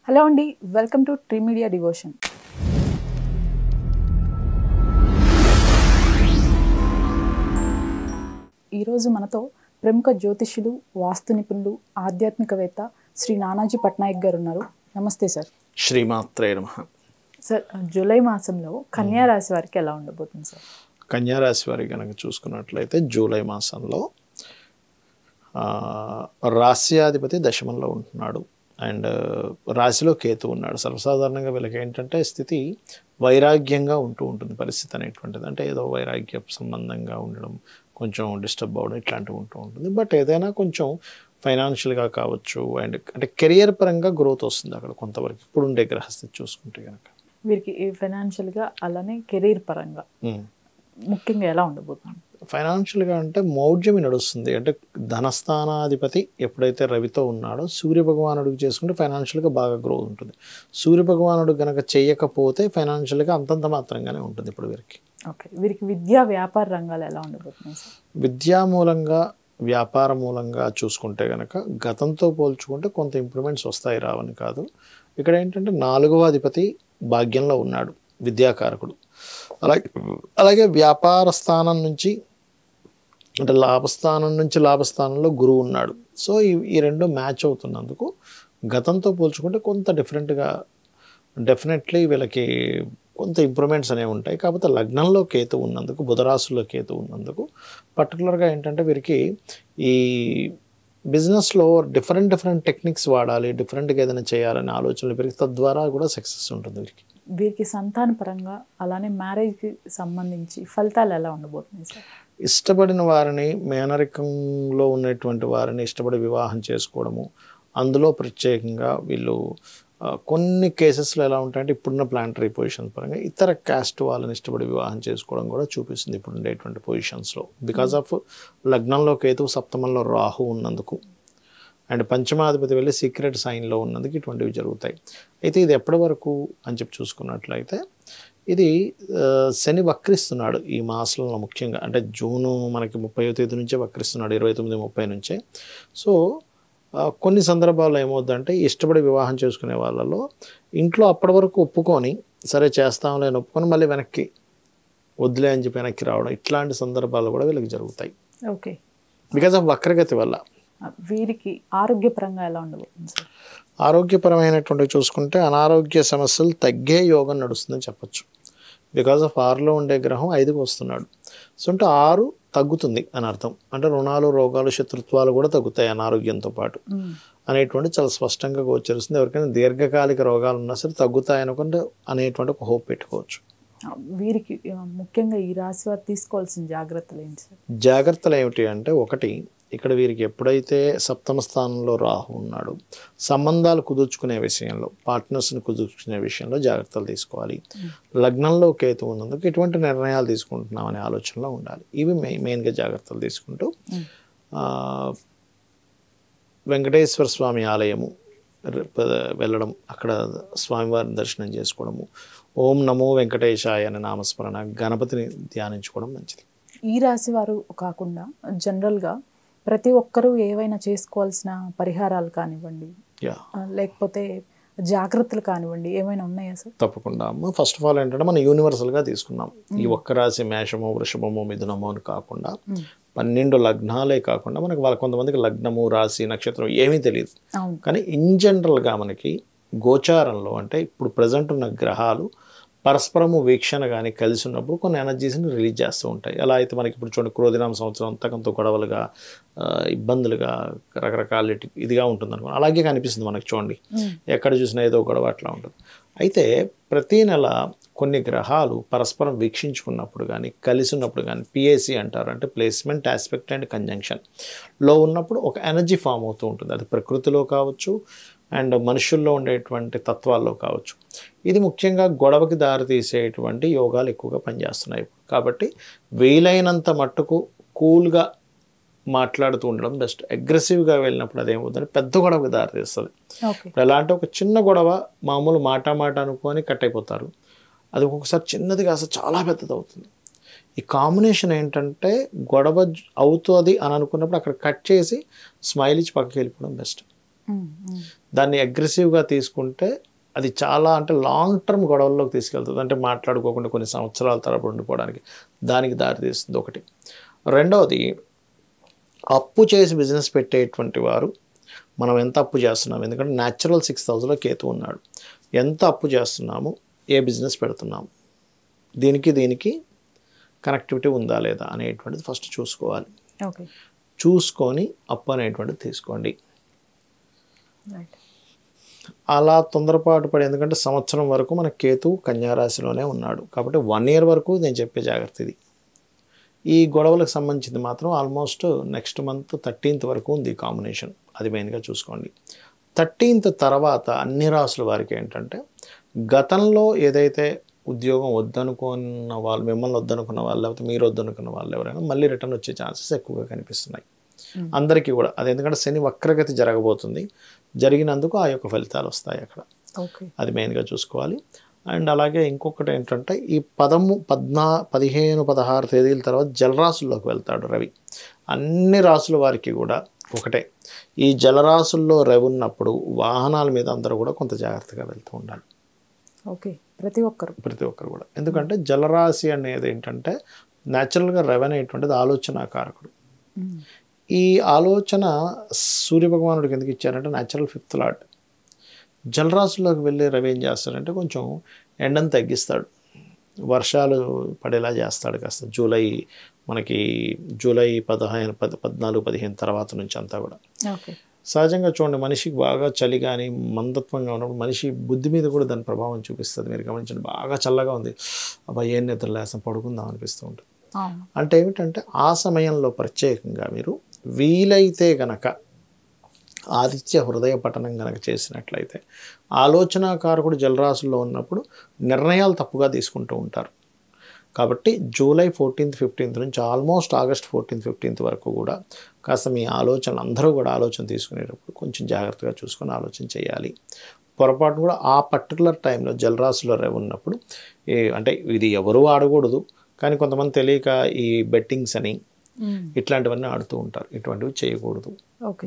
Hello అండి, welcome to tree media devotion. ఈరోజు మనతో ప్రముఖ జ్యోతిష్యులు, వాస్తు నిపుణులు, ఆధ్యాత్మికవేత్త శ్రీ నానాజీ పట్నాయక్ గారు ఉన్నారు. నమస్తే సార్. శ్రీమాత్రే నమః. సార్, జూలై మాసంలో కన్యా రాశి వారికి ఎలా ఉండబోతుంది సార్? కన్యా రాశి వారికి కనుక చూసుకున్నట్లయితే జూలై మాసంలో రాస్యాధిపతి దశమంలో ఉంటున్నాడు అండ్ రాశిలో కేతు ఉన్నాడు. సర్వసాధారణంగా వీళ్ళకి ఏంటంటే స్థితి వైరాగ్యంగా ఉంటుంది పరిస్థితి అనేటువంటిది. అంటే ఏదో వైరాగ్య సంబంధంగా ఉండడం, కొంచెం డిస్టర్బ్ అవ్వడం ఇట్లాంటివి ఉంటుంది. బట్ ఏదైనా కొంచెం ఫైనాన్షియల్గా కావచ్చు అండ్ అంటే కెరియర్ పరంగా గ్రోత్ వస్తుంది అక్కడ కొంతవరకు ఇప్పుడుండే గ్రహస్థితి చూసుకుంటే కనుక. వీరికి ఫైనాన్షియల్గా అలానే కెరీర్ పరంగా ముఖ్యంగా ఎలా ఉండబోతుంది? ఫైనాన్షియల్గా అంటే మౌఢ్యమి నడుస్తుంది. అంటే ధనస్థానాధిపతి ఎప్పుడైతే రవితో ఉన్నాడో సూర్య భగవానుడికి చేసుకుంటే ఫైనాన్షియల్గా బాగా గ్రోత్ ఉంటుంది. సూర్య భగవానుడు కనుక చేయకపోతే ఫైనాన్షియల్గా అంతంత మాత్రంగానే ఉంటుంది ఇప్పుడు వీరికి. ఓకే, వీరికి విద్యా వ్యాపార రంగాలు ఎలా ఉండబోతున్నాయి సార్? విద్యా మూలంగా వ్యాపార మూలంగా చూసుకుంటే కనుక గతంతో పోల్చుకుంటే కొంత ఇంప్రూవ్మెంట్స్ వస్తాయి, రావని కాదు. ఇక్కడ ఏంటంటే 4వ అధిపతి భాగ్యంలో ఉన్నాడు, విద్యాకారకుడు. అలాగే వ్యాపార స్థానం నుంచి అంటే లాభస్థానం నుంచి లాభస్థానంలో గురువు ఉన్నాడు. సో ఈ రెండు మ్యాచ్ అవుతున్నందుకు గతంతో పోల్చుకుంటే కొంత డిఫరెంట్గా డెఫినెట్లీ వీళ్ళకి కొంత ఇంప్రూవ్మెంట్స్ అనేవి ఉంటాయి. కాకపోతే లగ్నంలో కేతు ఉన్నందుకు, బుధరాశుల్లో కేతు ఉన్నందుకు పర్టికులర్గా ఏంటంటే వీరికి ఈ బిజినెస్లో డిఫరెంట్ టెక్నిక్స్ వాడాలి, డిఫరెంట్గా ఏదైనా చేయాలనే ఆలోచనలు వీరికి, తద్వారా కూడా సక్సెస్ ఉంటుంది వీరికి. వీరికి సంతాన పరంగా అలానే మ్యారేజ్కి సంబంధించి ఫలితాలు ఎలా ఉండబోతున్నాయి సార్? ఇష్టపడిన వారిని, మేనరికంలో ఉన్నటువంటి వారిని ఇష్టపడి వివాహం చేసుకోవడము, అందులో ప్రత్యేకంగా వీళ్ళు కొన్ని కేసెస్లో ఎలా ఉంటాయంటే ఇప్పుడున్న ప్లానటరీ పొజిషన్ పరంగా ఇతర క్యాస్ట్ వాళ్ళని ఇష్టపడి వివాహం చేసుకోవడం కూడా చూపిస్తుంది ఇప్పుడు ఉండేటువంటి పొజిషన్స్లో. బికాజ్ ఆఫ్ లగ్నంలో కేతు, సప్తమంలో రాహు ఉన్నందుకు అండ్ పంచమాధిపతి వెళ్ళి సీక్రెట్ సైన్లో ఉన్నందుకు ఇటువంటివి జరుగుతాయి. అయితే ఇది ఎప్పటి వరకు అని చెప్పి చూసుకున్నట్లయితే ఇది శని వక్రిస్తున్నాడు ఈ మాసంలో ముఖ్యంగా. అంటే జూను మనకి 30వ తేదీ నుంచే వక్రిస్తున్నాడు, 29, 30 నుంచే. సో కొన్ని సందర్భాల్లో ఏమవుద్దంటే ఇష్టపడి వివాహం చేసుకునే వాళ్ళలో ఇంట్లో అప్పటి వరకు ఒప్పుకొని సరే చేస్తాంలే అని ఒప్పుకొని మళ్ళీ వెనక్కి వద్దులే అని చెప్పి వెనక్కి రావడం, ఇట్లాంటి సందర్భాలు కూడా వీళ్ళకి జరుగుతాయి. ఓకే, బికాజ్ ఆఫ్ వక్రగతి వల్ల. వీరికి ఆరోగ్యపరంగా ఎలా ఉండబోతుంది సార్? ఆరోగ్యపరమైనటువంటి చూసుకుంటే అనారోగ్య సమస్యలు తగ్గే యోగం నడుస్తుందని చెప్పచ్చు. బికాజ్ ఆఫ్ 6లో ఉండే గ్రహం 5కి వస్తున్నాడు. సో అంటే 6 తగ్గుతుంది అని అర్థం. అంటే రుణాలు, రోగాలు, శత్రుత్వాలు కూడా తగ్గుతాయి అనారోగ్యంతో పాటు అనేటువంటి చాలా స్పష్టంగా గోచరిస్తుంది. ఎవరికైనా దీర్ఘకాలిక రోగాలు ఉన్నా సరే తగ్గుతాయి అనుకుంటే అనేటువంటి ఒక హోప్ పెట్టుకోవచ్చు. వీరికి ముఖ్యంగా ఈ రాశి వారు తీసుకోవాల్సిన జాగ్రత్తలు ఏంటి సార్? జాగ్రత్తలు ఏమిటి అంటే, ఒకటి ఇక్కడ వీరికి ఎప్పుడైతే సప్తమ స్థానంలో రాహు ఉన్నాడు, సంబంధాలు కుదుర్చుకునే విషయంలో, పార్ట్నర్స్ని కుదుర్చుకునే విషయంలో జాగ్రత్తలు తీసుకోవాలి. లగ్నంలో కేతు ఉన్నందుకు ఎటువంటి నిర్ణయాలు తీసుకుంటున్నాం అనే ఆలోచనలో ఉండాలి. ఇవి మెయిన్గా జాగ్రత్తలు తీసుకుంటూ వెంకటేశ్వర స్వామి ఆలయము వెళ్ళడం, అక్కడ స్వామివారిని దర్శనం చేసుకోవడము, ఓం నమో వెంకటేశాయ అనే నామస్మరణ, గణపతిని ధ్యానించుకోవడం మంచిది. ఈ రాశి వారు కాకుండా జనరల్గా ప్రతి ఒక్కరూ ఏవైనా చేసుకోవాల్సిన పరిహారాలు కానివ్వండి, లేకపోతే జాగ్రత్తలు కానివ్వండి, ఏమైనా ఉన్నాయా సార్? తప్పకుండా అమ్మ. ఫస్ట్ ఆఫ్ ఆల్ ఏంటంటే మనం యూనివర్సల్గా తీసుకున్నాం. ఈ ఒక్క రాశి మేషమో, వృషభమో, మిథునమో అని కాకుండా 12 లగ్నాలే కాకుండా మనకి కొంతమందికి లగ్నము, రాశి, నక్షత్రం ఏమీ తెలియదు. కానీ ఇన్ జనరల్గా మనకి గోచారంలో అంటే ఇప్పుడు ప్రజెంట్ ఉన్న గ్రహాలు పరస్పరము వీక్షణ కానీ కలిసి ఉన్నప్పుడు కొన్ని ఎనర్జీస్ని రిలీజ్ చేస్తూ ఉంటాయి. ఎలా అయితే మనకి ఇప్పుడు చూడండి క్రోధినామ సంవత్సరం అంతకంతో గొడవలుగా, ఇబ్బందులుగా, రకరకాల ఇదిగా ఉంటుంది అనుకో, అలాగే కనిపిస్తుంది మనకి. చూడండి ఎక్కడ చూసినా ఏదో గొడవ అట్లా ఉంటుంది. అయితే ప్రతీ నెల కొన్ని గ్రహాలు పరస్పరం వీక్షించుకున్నప్పుడు కానీ, కలిసి ఉన్నప్పుడు కానీ, పిఏసి అంటారు, అంటే ప్లేస్మెంట్, ఆస్పెక్ట్ అండ్ కంజంక్షన్లో ఉన్నప్పుడు ఒక ఎనర్జీ ఫామ్ అవుతూ ఉంటుంది. అది ప్రకృతిలో కావచ్చు అండ్ మనుషుల్లో ఉండేటువంటి తత్వాల్లో కావచ్చు. ఇది ముఖ్యంగా గొడవకి దారితీసేటువంటి యోగాలు ఎక్కువగా పనిచేస్తున్నాయి. కాబట్టి వీలైనంత మట్టుకు కూల్గా మాట్లాడుతూ ఉండడం బెస్ట్. అగ్రెసివ్గా వెళ్ళినప్పుడు అదేమవుతుందంటే పెద్ద గొడవకి దారితీస్తుంది. ఎలా అంటే ఒక చిన్న గొడవ మామూలు మాట అనుకొని కట్ అయిపోతారు, అది ఒక్కొక్కసారి చిన్నది కాస్త చాలా పెద్దది అవుతుంది. ఈ కాంబినేషన్ ఏంటంటే గొడవ అవుతుంది అని అనుకున్నప్పుడు అక్కడ కట్ చేసి స్మైల్ ఇచ్చి పక్కకి వెళ్ళిపోవడం బెస్ట్. దాన్ని అగ్రెసివ్గా తీసుకుంటే అది చాలా అంటే లాంగ్ టర్మ్ గొడవల్లోకి తీసుకెళ్తుంది. అంటే మాట్లాడుకోకుండా కొన్ని సంవత్సరాల తరబడి ఉండిపోవడానికి దానికి దారితీస్తుంది ఒకటి. రెండవది, అప్పు చేసి బిజినెస్ పెట్టేటువంటి వారు మనం ఎంత అప్పు చేస్తున్నాము, ఎందుకంటే న్యాచురల్ 6,000లో కేతు ఉన్నాడు, ఎంత అప్పు చేస్తున్నాము, ఏ బిజినెస్ పెడుతున్నాము, దీనికి కనెక్టివిటీ ఉందా లేదా అనేటువంటిది ఫస్ట్ చూసుకోవాలి. చూసుకొని అప్పు అనేటువంటిది తీసుకోండి. అలా తొందరపాటు పడి, ఎందుకంటే సంవత్సరం వరకు మన కేతు కన్యారాశిలోనే ఉన్నాడు కాబట్టి 1 year వరకు నేను చెప్పే జాగ్రత్త ఇది. ఈ గొడవలకు సంబంధించింది మాత్రం ఆల్మోస్ట్ నెక్స్ట్ మంత్ 13th వరకు ఉంది కాంబినేషన్, అది మెయిన్గా చూసుకోండి. 13th తర్వాత అన్ని రాసుల వారికి ఏంటంటే గతంలో ఏదైతే ఉద్యోగం వద్దనుకున్న వాళ్ళు, మిమ్మల్ని వద్దనుకున్న వాళ్ళు, లేకపోతే మీరు వద్దనుకున్న వాళ్ళు ఎవరైనా మళ్ళీ రిటర్న్ వచ్చే ఛాన్సెస్ ఎక్కువగా కనిపిస్తున్నాయి అందరికీ కూడా. అది ఎందుకంటే శని వక్రగతి జరగబోతుంది, జరిగినందుకు ఆ యొక్క ఫలితాలు వస్తాయి అక్కడ, అది మెయిన్గా చూసుకోవాలి. అండ్ అలాగే ఇంకొకటి ఏంటంటే ఈ 15, 16 తేదీల తర్వాత జలరాశుల్లోకి వెళ్తాడు రవి. అన్ని రాసుల వారికి కూడా ఒకటే, ఈ జలరాశుల్లో రవి ఉన్నప్పుడు వాహనాల మీద అందరూ కూడా కొంత జాగ్రత్తగా వెళ్తూ ఉండాలి. ప్రతి ఒక్కరు కూడా. ఎందుకంటే జలరాశి అనేది ఏంటంటే న్యాచురల్గా రవి అనేటువంటిది ఆలోచన కారకుడు. ఈ ఆలోచన సూర్యభగవానుడికి ఎందుకు ఇచ్చారంటే న్యాచురల్ 5th లార్డ్. జలరాశుల్లోకి వెళ్ళి రవి ఏం చేస్తాడంటే కొంచెం ఎండను తగ్గిస్తాడు, వర్షాలు పడేలా చేస్తాడు కాస్త. మనకి జూలై 14, 15 తర్వాత నుంచి అంతా కూడా. సహజంగా చూడండి, మనిషికి బాగా చలి కానీ మందత్వంగా ఉన్నప్పుడు మనిషి బుద్ధి మీద కూడా దాని ప్రభావం చూపిస్తుంది. మీరు గమనించండి, బాగా చల్లగా ఉంది, అబ్బాయి ఏం నిద్ర లేసం పడుకుందాం అనిపిస్తూ ఉంటుంది. అంటే ఏమిటంటే ఆ సమయంలో ప్రత్యేకంగా మీరు వీలైతే గనక ఆదిత్య హృదయ పఠనం గనక చేసినట్లయితే, ఆలోచనాకారకుడు జలరాశుల్లో ఉన్నప్పుడు నిర్ణయాలు తప్పుగా తీసుకుంటూ ఉంటారు. కాబట్టి జూలై 14th, 15th నుంచి ఆల్మోస్ట్ ఆగస్ట్ 14th, 15th వరకు కూడా కాస్త మీ ఆలోచనలు అందరూ కూడా ఆలోచన తీసుకునేటప్పుడు కొంచెం జాగ్రత్తగా చూసుకొని ఆలోచన చేయాలి. పొరపాటు కూడా ఆ పర్టికులర్ టైంలో జలరాశిలో రవి ఉన్నప్పుడు అంటే ఇది ఎవరూ ఆడకూడదు, కానీ కొంతమంది తెలియక ఈ బెట్టింగ్స్ అని ఇట్లాంటివన్నీ ఆడుతూ ఉంటారు, ఇటువంటివి చేయకూడదు.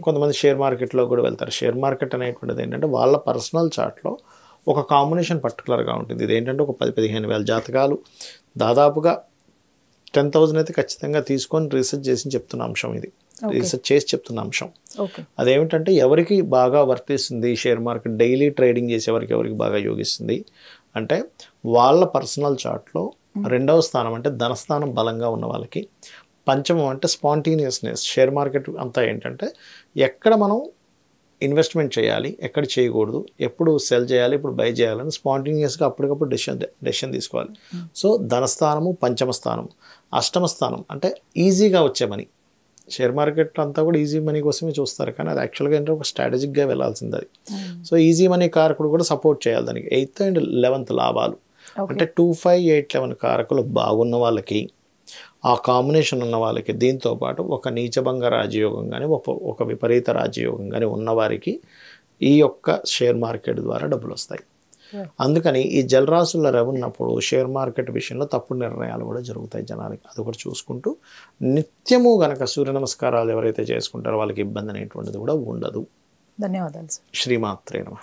కొంతమంది షేర్ మార్కెట్లో కూడా వెళ్తారు. షేర్ మార్కెట్ అనేటువంటిది ఏంటంటే వాళ్ళ పర్సనల్ చార్ట్లో ఒక కాంబినేషన్ పర్టికులర్గా ఉంటుంది. ఇది ఏంటంటే ఒక 10-15 వేల జాతకాలు దాదాపుగా 10,000 అయితే ఖచ్చితంగా తీసుకొని రీసెర్చ్ చేసి చెప్తున్న అంశం ఇది, రీసెర్చ్ చేసి చెప్తున్న అంశం. అదేమిటంటే ఎవరికి బాగా వర్తిస్తుంది షేర్ మార్కెట్, డైలీ ట్రేడింగ్ చేసేవారికి ఎవరికి బాగా యోగిస్తుంది అంటే వాళ్ళ పర్సనల్ చార్ట్లో 2వ స్థానం అంటే ధనస్థానం బలంగా ఉన్న వాళ్ళకి, పంచమం అంటే స్పాంటేనియస్నెస్. షేర్ మార్కెట్ అంతా ఏంటంటే ఎక్కడ మనం ఇన్వెస్ట్మెంట్ చేయాలి, ఎక్కడ చేయకూడదు, ఎప్పుడు సెల్ చేయాలి, ఇప్పుడు బై చేయాలని స్పాంటేనియస్గా అప్పటికప్పుడు డెసిషన్ తీసుకోవాలి. సో ధనస్థానము, పంచమ స్థానము, అష్టమ స్థానం అంటే ఈజీగా వచ్చే మనీ. షేర్ మార్కెట్ అంతా కూడా ఈజీ మనీ కోసమే చూస్తారు, కానీ అది యాక్చువల్గా ఏంటంటే ఒక స్ట్రాటజిక్గా వెళ్ళాల్సింది అది. సో ఈజీ మనీ కారకుడు కూడా సపోర్ట్ చేయాలి దానికి. 8th and 11th లాభాలు అంటే 2, 5, 8, 11 కారకులు బాగున్న వాళ్ళకి, ఆ కాంబినేషన్ ఉన్న వాళ్ళకి, దీంతో పాటు ఒక నీచభంగ రాజయోగం కానీ ఒక విపరీత రాజయోగం కానీ ఉన్నవారికి ఈ యొక్క షేర్ మార్కెట్ ద్వారా డబ్బులు వస్తాయి. అందుకని ఈ జలరాశుల్లో రవి ఉన్నప్పుడు షేర్ మార్కెట్ విషయంలో తప్పుడు నిర్ణయాలు కూడా జరుగుతాయి జనానికి. అది కూడా చూసుకుంటూ నిత్యము గనక సూర్య నమస్కారాలు ఎవరైతే చేసుకుంటారో వాళ్ళకి ఇబ్బంది అనేటువంటిది కూడా ఉండదు. ధన్యవాదాలు. శ్రీమాత్రే నమః.